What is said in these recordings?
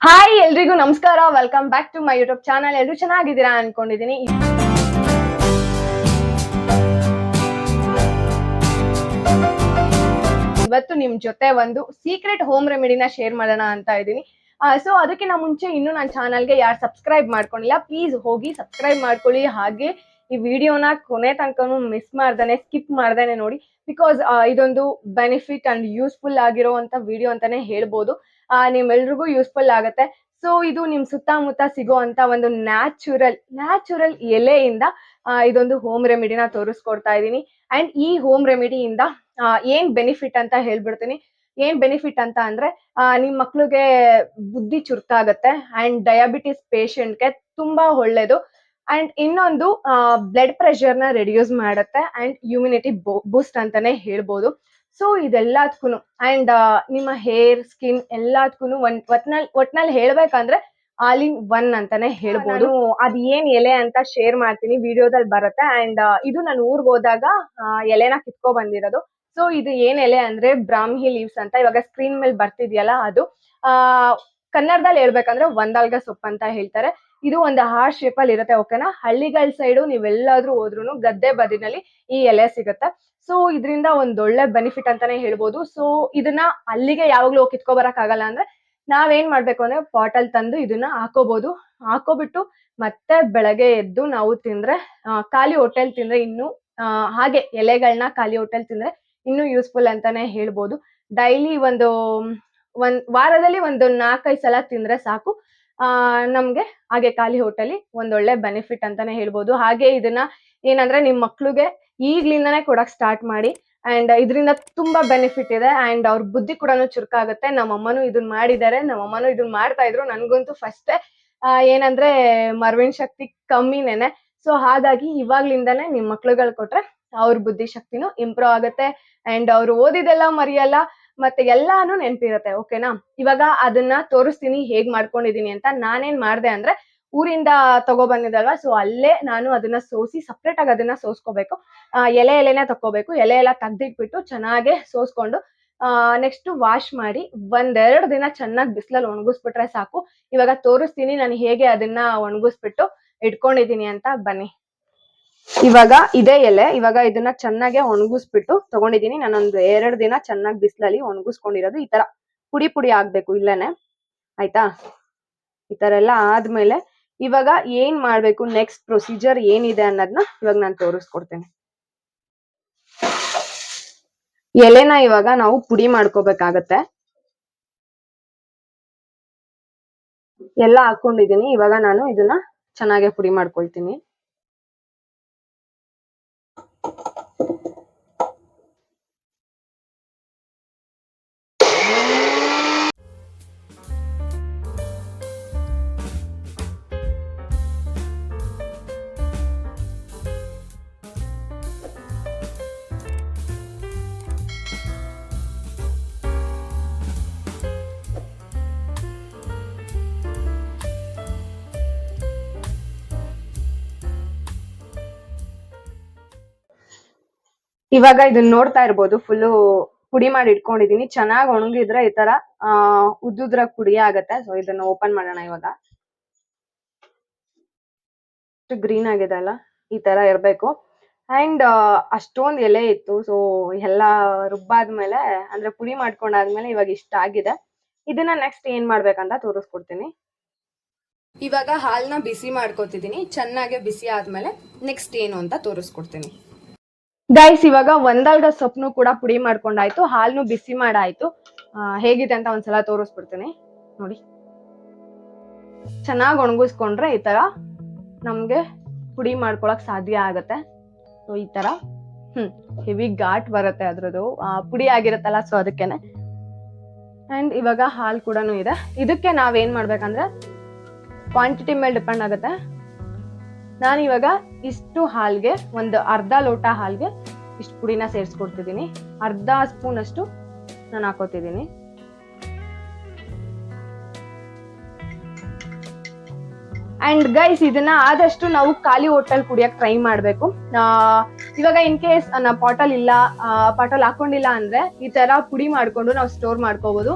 Hi ಎಲ್ರಿಗೂ ನಮಸ್ಕಾರ. Welcome back to my YouTube channel. ಎಲ್ಲರೂ ಚೆನ್ನಾಗಿದ್ದೀರಾ ಅನ್ಕೊಂಡಿದೀನಿ. ಇವತ್ತು ನಿಮ್ ಜೊತೆ ಒಂದು ಸೀಕ್ರೆಟ್ ಹೋಮ್ ರೆಮಿಡಿನ ಶೇರ್ ಮಾಡೋಣ ಅಂತ ಇದ್ದೀನಿ. ಸೊ ಅದಕ್ಕಿಂತ ಮುಂಚೆ ಇನ್ನು ನನ್ನ ಚಾನಲ್ಗೆ ಯಾರು ಸಬ್ಸ್ಕ್ರೈಬ್ ಮಾಡ್ಕೊಂಡಿಲ್ಲ ಪ್ಲೀಸ್ ಹೋಗಿ ಸಬ್ಸ್ಕ್ರೈಬ್ ಮಾಡ್ಕೊಳ್ಳಿ. ಹಾಗೆ ಈ ವಿಡಿಯೋನ ಕೊನೆ ತನಕನೂ ಮಿಸ್ ಮಾಡ್ದೇನೆ ಸ್ಕಿಪ್ ಮಾಡ್ದೇನೆ ನೋಡಿ. ಬಿಕಾಸ್ ಇದೊಂದು ಬೆನಿಫಿಟ್ ಅಂಡ್ ಯೂಸ್ಫುಲ್ ಆಗಿರುವಂತ ವಿಡಿಯೋ ಅಂತಾನೆ ಹೇಳ್ಬೋದು. ನಿಮ್ಮೆಲ್ರಿಗೂ ಯೂಸ್ಫುಲ್ ಆಗುತ್ತೆ. ಸೊ ಇದು ನಿಮ್ ಸುತ್ತಮುತ್ತ ಸಿಗುವಂತ ಒಂದು ನ್ಯಾಚುರಲ್ ಎಲೆಯಿಂದ ಇದೊಂದು ಹೋಮ್ ರೆಮಿಡಿನ ತೋರಿಸ್ಕೊಡ್ತಾ ಇದ್ದೀನಿ. ಅಂಡ್ ಈ ಹೋಮ್ ರೆಮಿಡಿಯಿಂದ ಏನ್ ಬೆನಿಫಿಟ್ ಅಂತ ಹೇಳ್ಬಿಡ್ತೀನಿ. ಏನ್ ಬೆನಿಫಿಟ್ ಅಂತ ಅಂದ್ರೆ ನಿಮ್ ಮಕ್ಳಿಗೆ ಬುದ್ಧಿ ಚುರುಕಾಗತ್ತೆ ಅಂಡ್ ಡಯಾಬಿಟಿಸ್ ಪೇಷಂಟ್ಗೆ ತುಂಬಾ ಒಳ್ಳೇದು. ಅಂಡ್ ಇನ್ನೊಂದು ಬ್ಲಡ್ ಪ್ರೆಷರ್ ನ ರೆಡ್ಯೂಸ್ ಮಾಡುತ್ತೆ ಅಂಡ್ ಇಮ್ಯುನಿಟಿ ಬೂಸ್ಟ್ ಅಂತಾನೆ ಹೇಳ್ಬೋದು. ಸೊ ಇದೆಲ್ಲದಕ್ಕೂ ಅಂಡ್ ನಿಮ್ಮ ಹೇರ್ ಸ್ಕಿನ್ ಎಲ್ಲದಕ್ಕೂ ಒಟ್ನಲ್ಲಿ ಹೇಳ್ಬೇಕಂದ್ರೆ ಆಲ್ ಇನ್ ಒನ್ ಅಂತಾನೆ ಹೇಳ್ಬೋದು. ಅದ್ ಏನ್ ಎಲೆ ಅಂತ ಶೇರ್ ಮಾಡ್ತೀನಿ, ವಿಡಿಯೋದಲ್ಲಿ ಬರುತ್ತೆ. ಅಂಡ್ ಇದು ನಾನು ಊರ್ಗ್ ಹೋದಾಗ ಎಲೆನ ಕಿತ್ಕೊ ಬಂದಿರೋದು. ಸೊ ಇದು ಏನ್ ಎಲೆ ಅಂದ್ರೆ ಬ್ರಾಹ್ಮಿ ಲೀವ್ಸ್ ಅಂತ ಇವಾಗ ಸ್ಕ್ರೀನ್ ಮೇಲೆ ಬರ್ತಿದ್ಯಲ್ಲ ಅದು. ಆ ಕನ್ನಡದಲ್ಲಿ ಹೇಳ್ಬೇಕಂದ್ರೆ ಒಂದಲ್ಗ ಸೊಪ್ಪು ಅಂತ ಹೇಳ್ತಾರೆ. ಇದು ಒಂದು ಹಾರ್ಟ್ ಶೇಪ್ ಅಲ್ಲಿ ಇರುತ್ತೆ. ಓಕೆನಾ, ಹಳ್ಳಿಗಳ ಸೈಡು ನೀವೆಲ್ಲಾದ್ರೂ ಹೋದ್ರು ಗದ್ದೆ ಬದಿನಲ್ಲಿ ಈ ಎಲೆ ಸಿಗುತ್ತೆ. ಸೊ ಇದರಿಂದ ಒಂದೊಳ್ಳೆ ಬೆನಿಫಿಟ್ ಅಂತಾನೆ ಹೇಳ್ಬೋದು. ಸೊ ಇದನ್ನ ಅಲ್ಲಿಗೆ ಯಾವಾಗ್ಲೂ ಕಿತ್ಕೊ ಬರಕ್ ಆಗಲ್ಲ ಅಂದ್ರೆ ನಾವೇನ್ ಮಾಡ್ಬೇಕು ಅಂದ್ರೆ ಪಾಟಲ್ ತಂದು ಇದನ್ನ ಹಾಕೋಬಿಟ್ಟು ಮತ್ತೆ ಬೆಳಗ್ಗೆ ಎದ್ದು ನಾವು ತಿಂದ್ರೆ ಖಾಲಿ ಹೊಟ್ಟೆಲ್ ತಿಂದ್ರೆ ಇನ್ನು ಹಾಗೆ ಎಲೆಗಳನ್ನ ಖಾಲಿ ಹೊಟ್ಟೆಲ್ ತಿಂದ್ರೆ ಇನ್ನು ಯೂಸ್ಫುಲ್ ಅಂತಾನೆ ಹೇಳ್ಬೋದು. ಡೈಲಿ ಒಂದ್ ವಾರದಲ್ಲಿ ಒಂದು 4-5 ಸಲ ತಿಂದ್ರೆ ಸಾಕು. ನಮ್ಗೆ ಹಾಗೆ ಖಾಲಿ ಹೊಟ್ಟೆಲಿ ಒಂದೊಳ್ಳೆ ಬೆನಿಫಿಟ್ ಅಂತಾನೆ ಹೇಳ್ಬೋದು. ಹಾಗೆ ಇದನ್ನ ಏನಂದ್ರೆ ನಿಮ್ ಮಕ್ಳಿಗೆ ಈಗ್ಲಿಂದಾನೇ ಕೊಡಕ್ ಸ್ಟಾರ್ಟ್ ಮಾಡಿ. ಅಂಡ್ ಇದರಿಂದ ತುಂಬಾ ಬೆನಿಫಿಟ್ ಇದೆ ಅಂಡ್ ಅವ್ರ ಬುದ್ಧಿ ಕೂಡ ಚುರುಕಾಗುತ್ತೆ. ನಮ್ಮಮ್ಮನೂ ಇದನ್ನ ಮಾಡಿದ್ದಾರೆ, ನಮ್ಮಮ್ಮನೂ ಇದನ್ನ ಮಾಡ್ತಾ ಇದ್ರು. ನನ್ಗಂತೂ ಫಸ್ಟ್ ಏನಂದ್ರೆ ಮರ್ವಿನ ಶಕ್ತಿ ಕಮ್ಮಿನೇನೆ. ಸೊ ಹಾಗಾಗಿ ಇವಾಗ್ಲಿಂದಾನೇ ನಿಮ್ ಮಕ್ಳುಗಳು ಕೊಟ್ರೆ ಅವ್ರ ಬುದ್ಧಿ ಶಕ್ತಿನೂ ಇಂಪ್ರೂವ್ ಆಗುತ್ತೆ ಅಂಡ್ ಅವ್ರು ಓದಿದೆಲ್ಲ ಮರೆಯಲ್ಲ, ಮತ್ತೆ ಎಲ್ಲಾನು ನೆನ್ಪಿರತ್ತೆ. ಓಕೆನಾ, ಇವಾಗ ಅದನ್ನ ತೋರಿಸ್ತೀನಿ ಹೇಗ್ ಮಾಡ್ಕೊಂಡಿದೀನಿ ಅಂತ. ನಾನೇನ್ ಮಾಡ್ದೆ ಅಂದ್ರೆ ಊರಿಂದ ತಗೋ ಬಂದಿದ್ದಲ್ವಾ, ಸೊ ಅಲ್ಲೇ ನಾನು ಅದನ್ನ ಸೋಸಿ ಸಪ್ರೇಟ್ ಆಗಿ ಅದನ್ನ ಸೋಸ್ಕೋಬೇಕು. ಎಲೆನೆ ತಕ್ಕೋಬೇಕು. ಎಲೆ ಎಲ್ಲ ತೆಗ್ದಿಟ್ಬಿಟ್ಟು ಚೆನ್ನಾಗೆ ಸೋಸ್ಕೊಂಡು ನೆಕ್ಸ್ಟ್ ವಾಶ್ ಮಾಡಿ 1-2 ದಿನ ಚೆನ್ನಾಗಿ ಬಿಸಿಲಲ್ಲಿ ಒಣಗಿಸ್ಬಿಟ್ರೆ ಸಾಕು. ಇವಾಗ ತೋರಿಸ್ತೀನಿ ನಾನು ಹೇಗೆ ಅದನ್ನ ಒಣಗಿಸ್ಬಿಟ್ಟು ಇಟ್ಕೊಂಡಿದೀನಿ ಅಂತ. ಬನ್ನಿ. ಇವಾಗ ಇದೇ ಎಲೆ, ಇವಾಗ ಇದನ್ನ ಚೆನ್ನಾಗೆ ಒಣಗಿಸ್ಬಿಟ್ಟು ತಗೊಂಡಿದೀನಿ. ನಾನೊಂದು 2 ದಿನ ಚೆನ್ನಾಗಿ ಬಿಸಿಲಲ್ಲಿ ಒಣಗಿಸ್ಕೊಂಡಿರೋದು. ಈ ತರ ಪುಡಿ ಆಗ್ಬೇಕು ಇಲ್ಲೇನೆ, ಆಯ್ತಾ? ಈ ತರ ಎಲ್ಲ ಆದ್ಮೇಲೆ ಇವಾಗ ಏನ್ ಮಾಡ್ಬೇಕು, ನೆಕ್ಸ್ಟ್ ಪ್ರೊಸೀಜರ್ ಏನಿದೆ ಅನ್ನೋದನ್ನ ಇವಾಗ ನಾನು ತೋರಿಸ್ಕೊಡ್ತೇನೆ. ಎಲೆನ ಇವಾಗ ನಾವು ಪುಡಿ ಮಾಡ್ಕೋಬೇಕಾಗತ್ತೆ. ಎಲ್ಲ ಹಾಕೊಂಡಿದೀನಿ. ಇವಾಗ ನಾನು ಇದನ್ನ ಚೆನ್ನಾಗಿ ಪುಡಿ ಮಾಡ್ಕೊಳ್ತೀನಿ. ಇವಾಗ ಇದನ್ನ ನೋಡ್ತಾ ಇರ್ಬೋದು, ಫುಲ್ಲು ಪುಡಿ ಮಾಡಿ ಇಟ್ಕೊಂಡಿದೀನಿ. ಚೆನ್ನಾಗಿ ಒಣಗಿದ್ರೆ ಈ ತರ ಉದ್ದುದ್ರ ಪುಡಿ ಆಗತ್ತೆ. ಸೊ ಇದನ್ನ ಓಪನ್ ಮಾಡೋಣ. ಇವಾಗ ಗ್ರೀನ್ ಆಗಿದೆ ಅಲ್ಲ, ಈ ತರ ಇರ್ಬೇಕು. ಅಂಡ್ ಅಷ್ಟೊಂದ್ ಎಲೆ ಇತ್ತು. ಸೊ ಎಲ್ಲಾ ರುಬ್ಬಾದ್ಮೇಲೆ ಅಂದ್ರೆ ಪುಡಿ ಮಾಡ್ಕೊಂಡಾದ್ಮೇಲೆ ಇವಾಗ ಇಷ್ಟ ಆಗಿದೆ. ಇದನ್ನ ನೆಕ್ಸ್ಟ್ ಏನ್ ಮಾಡ್ಬೇಕಂತ ತೋರಿಸ್ಕೊಡ್ತೀನಿ. ಇವಾಗ ಹಾಲ್ನ ಬಿಸಿ ಮಾಡ್ಕೊತಿದೀನಿ. ಚೆನ್ನಾಗಿ ಬಿಸಿ ಆದ್ಮೇಲೆ ನೆಕ್ಸ್ಟ್ ಏನು ಅಂತ ತೋರಿಸ್ಕೊಡ್ತೀನಿ. ಗೈಸ್, ಇವಾಗ ಒಂದಲ್ಗ ಸೊಪ್ಪನು ಕೂಡ ಪುಡಿ ಮಾಡ್ಕೊಂಡಾಯ್ತು, ಹಾಲ್ನು ಬಿಸಿ ಮಾಡಾಯ್ತು. ಹೇಗಿದೆ ಅಂತ ಒಂದ್ಸಲ ತೋರಿಸ್ಬಿಡ್ತೀನಿ ನೋಡಿ. ಚೆನ್ನಾಗಿ ಒಣಗಿಸ್ಕೊಂಡ್ರೆ ಈ ತರ ನಮ್ಗೆ ಪುಡಿ ಮಾಡ್ಕೊಳಕ್ ಸಾಧ್ಯ ಆಗತ್ತೆ. ಸೊ ಈ ತರ ಹೆವಿ ಘಾಟ್ ಬರುತ್ತೆ ಅದ್ರದ್ದು, ಪುಡಿ ಆಗಿರತ್ತಲ್ಲ, ಸೊ ಅದಕ್ಕೇನೆ. ಅಂಡ್ ಇವಾಗ ಹಾಲ್ ಕೂಡ ಇದೆ. ಇದಕ್ಕೆ ನಾವೇನ್ ಮಾಡ್ಬೇಕಂದ್ರೆ ಕ್ವಾಂಟಿಟಿ ಮೇಲೆ ಡಿಪೆಂಡ್ ಆಗುತ್ತೆ. ನಾನಿವಾಗ ಇಷ್ಟು ಹಾಲ್ಗೆ ಒಂದು ಅರ್ಧ ಲೋಟ ಹಾಲ್ಗೆ ಇಷ್ಟು ಪುಡಿನ ಸೇರಿಸ್ಕೊಡ್ತಿದ್ದೀನಿ. ಅರ್ಧ ಸ್ಪೂನ್ ಅಷ್ಟು ನಾನು ಹಾಕೋತಿದ್ದೀನಿ. ಅಂಡ್ ಗೈಸ್, ಇದನ್ನ ಆದಷ್ಟು ನಾವು ಖಾಲಿ ಹೊಟ್ಟೆಲ್ ಕುಡಿಯಕ್ ಟ್ರೈ ಮಾಡ್ಬೇಕು. ಇವಾಗ ಇನ್ ಕೇಸ್ ಪಾಟಲ್ ಹಾಕೊಂಡಿಲ್ಲ ಅಂದ್ರೆ ಈ ತರ ಪುಡಿ ಮಾಡ್ಕೊಂಡು ನಾವು ಸ್ಟೋರ್ ಮಾಡ್ಕೋಬಹುದು.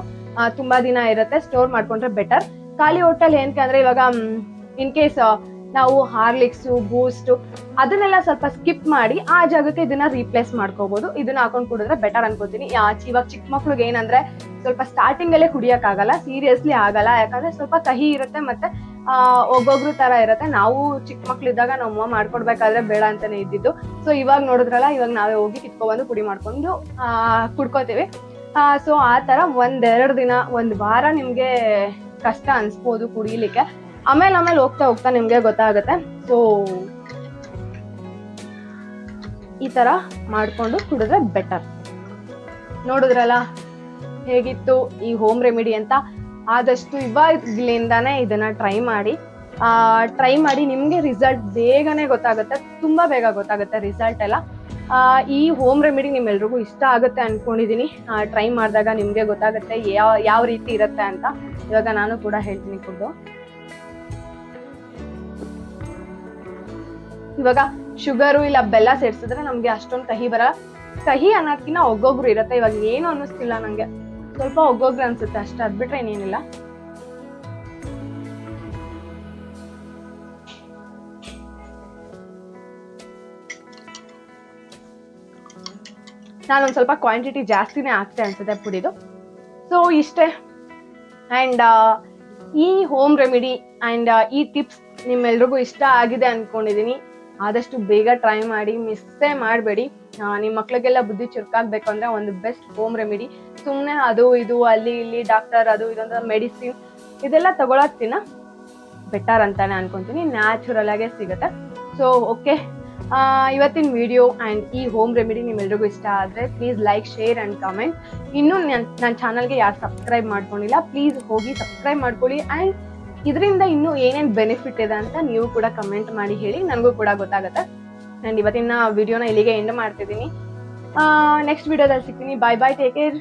ತುಂಬಾ ದಿನ ಇರುತ್ತೆ, ಸ್ಟೋರ್ ಮಾಡ್ಕೊಂಡ್ರೆ ಬೆಟರ್. ಖಾಲಿ ಹೊಟ್ಟೆಲಿ ಏನಕ್ಕೆ ಅಂದ್ರೆ ಇವಾಗ ಇನ್ ಕೇಸ್ ನಾವು ಹಾರ್ಲಿಕ್ಸು ಬೂಸ್ಟು ಅದನ್ನೆಲ್ಲ ಸ್ವಲ್ಪ ಸ್ಕಿಪ್ ಮಾಡಿ ಆ ಜಾಗಕ್ಕೆ ಇದನ್ನ ರೀಪ್ಲೇಸ್ ಮಾಡ್ಕೋಬಹುದು. ಇದನ್ನ ಹಾಕೊಂಡ್ ಕುಡಿದ್ರೆ ಬೆಟರ್ ಅನ್ಕೋತೀನಿ. ಇವಾಗ ಚಿಕ್ಕ ಮಕ್ಳಿಗೆ ಏನಂದ್ರೆ ಸ್ವಲ್ಪ ಸ್ಟಾರ್ಟಿಂಗ್ ಅಲ್ಲೇ ಕುಡಿಯಕ್ ಆಗಲ್ಲ, ಸೀರಿಯಸ್ಲಿ ಆಗಲ್ಲ. ಯಾಕಂದ್ರೆ ಸ್ವಲ್ಪ ಕಹಿ ಇರುತ್ತೆ, ಮತ್ತೆ ಒಬ್ಬೊಬ್ರು ತರ ಇರುತ್ತೆ. ನಾವು ಚಿಕ್ಕ ಮಕ್ಳಿದ್ದಾಗ ನಮ್ಮ ಮಾಡ್ಕೊಡ್ಬೇಕಾದ್ರೆ ಬೇಡ ಅಂತಾನೆ ಇದ್ದಿದ್ದು. ಸೊ ಇವಾಗ ನೋಡಿದ್ರಲ್ಲ, ಇವಾಗ ನಾವೇ ಹೋಗಿ ಕಿತ್ಕೊಬಂದು ಪುಡಿ ಮಾಡ್ಕೊಂಡು ಕುಡ್ಕೋತೀವಿ. ಸೊ ಆ ತರ 1-2 ದಿನ 1 ವಾರ ನಿಮ್ಗೆ ಕಷ್ಟ ಅನ್ಸ್ಬೋದು ಕುಡಿಲಿಕ್ಕೆ. ಆಮೇಲೆ ಹೋಗ್ತಾ ಹೋಗ್ತಾ ನಿಮ್ಗೆ ಗೊತ್ತಾಗುತ್ತೆ. ಸೊ ಈ ತರ ಮಾಡ್ಕೊಂಡು ಕುಡಿದ್ರೆ ಬೆಟರ್. ನೋಡಿದ್ರಲ್ಲ ಹೇಗಿತ್ತು ಈ ಹೋಮ್ ರೆಮಿಡಿ ಅಂತ. ಆದಷ್ಟು ಇವಾಗ್ಲಿಂದಾನೇ ಇದನ್ನ ಟ್ರೈ ಮಾಡಿ ನಿಮ್ಗೆ ರಿಸಲ್ಟ್ ಬೇಗನೆ ಗೊತ್ತಾಗುತ್ತೆ, ತುಂಬಾ ಬೇಗ ಗೊತ್ತಾಗುತ್ತೆ ರಿಸಲ್ಟ್ ಎಲ್ಲ. ಈ ಹೋಮ್ ರೆಮಿಡಿ ನಿಮ್ಮೆಲ್ರಿಗೂ ಇಷ್ಟ ಆಗುತ್ತೆ ಅನ್ಕೊಂಡಿದೀನಿ. ಟ್ರೈ ಮಾಡಿದಾಗ ನಿಮ್ಗೆ ಗೊತ್ತಾಗುತ್ತೆ ಯಾವ ರೀತಿ ಇರುತ್ತೆ ಅಂತ. ಇವಾಗ ನಾನು ಕೂಡ ಹೇಳ್ತೀನಿ ಕುಡ್ದು. ಇವಾಗ ಶುಗರು ಇಲ್ಲ ಬೆಲ್ಲ ಸೇರ್ಸಿದ್ರೆ ನಮ್ಗೆ ಅಷ್ಟೊಂದು ಕಹಿ ಬರಲ್ಲ. ಕಹಿ ಅನ್ನೋದ್ಕಿನ್ನ ಒಗ್ಗೊಗ್ರು ಇರುತ್ತೆ. ಇವಾಗ ಏನು ಅನ್ನಿಸ್ತಿಲ್ಲ ನಂಗೆ, ಸ್ವಲ್ಪ ಒಗ್ಗೊಗ್ರು ಅನ್ಸುತ್ತೆ ಅಷ್ಟೇ, ಅದ್ ಬಿಟ್ರೆ ಏನೇನಿಲ್ಲ. ನಾನೊಂದ್ ಸ್ವಲ್ಪ ಕ್ವಾಂಟಿಟಿ ಜಾಸ್ತಿನೇ ಆಗ್ತೆ ಅನ್ಸುತ್ತೆ ಪುಡಿದು. ಸೊ ಇಷ್ಟೇ. ಅಂಡ್ ಈ ಹೋಮ್ ರೆಮಿಡಿ ಅಂಡ್ ಈ ಟಿಪ್ಸ್ ನಿಮ್ಮೆಲ್ರಿಗೂ ಇಷ್ಟ ಆಗಿದೆ ಅನ್ಕೊಂಡಿದೀನಿ. ಆದಷ್ಟು ಬೇಗ ಟ್ರೈ ಮಾಡಿ, ಮಿಸ್ಸೇ ಮಾಡಬೇಡಿ. ನಿಮ್ಮ ಮಕ್ಳಿಗೆಲ್ಲ ಬುದ್ಧಿ ಚುರುಕಾಗ್ಬೇಕು ಅಂದ್ರೆ ಒಂದು ಬೆಸ್ಟ್ ಹೋಮ್ ರೆಮಿಡಿ. ಸುಮ್ಮನೆ ಅದು ಇದು ಅಲ್ಲಿ ಇಲ್ಲಿ ಡಾಕ್ಟರ್ ಅದು ಇದೊಂದು ಮೆಡಿಸಿನ್ ಇದೆಲ್ಲ ತಗೊಳಕ್ಕಿನ್ನ ಬೆಟರ್ ಅಂತಾನೆ ಅನ್ಕೊಂತೀನಿ. ನ್ಯಾಚುರಲ್ ಆಗೇ ಸಿಗುತ್ತೆ. ಸೊ ಓಕೆ, ಇವತ್ತಿನ ವಿಡಿಯೋ ಆ್ಯಂಡ್ ಈ ಹೋಮ್ ರೆಮಿಡಿ ನಿಮ್ಮೆಲ್ರಿಗೂ ಇಷ್ಟ ಆದರೆ please like, share and comment. ಇನ್ನೂ ನನ್ನ ಚಾನಲ್ಗೆ ಯಾರು ಸಬ್ಸ್ಕ್ರೈಬ್ ಮಾಡ್ಕೊಂಡಿಲ್ಲ ಪ್ಲೀಸ್ ಹೋಗಿ ಸಬ್ಸ್ಕ್ರೈಬ್ ಮಾಡ್ಕೊಳ್ಳಿ. ಆ್ಯಂಡ್ ಇದರಿಂದ ಇನ್ನೂ ಏನೇನು ಬೆನಿಫಿಟ್ ಇದೆ ಅಂತ ನೀವು ಕೂಡ ಕಮೆಂಟ್ ಮಾಡಿ ಹೇಳಿ, ನನಗೂ ಕೂಡ ಗೊತ್ತಾಗುತ್ತೆ. ಆ್ಯಂಡ್ ಇವತ್ತಿನ ವಿಡಿಯೋನ ಇಲ್ಲಿಗೆ ಎಂಡ್ ಮಾಡ್ತಿದ್ದೀನಿ. ನೆಕ್ಸ್ಟ್ ವಿಡಿಯೋದಲ್ಲಿ ಸಿಗ್ತೀನಿ. ಬಾಯ್ ಬಾಯ್, ಟೇಕ್ ಕೇರ್.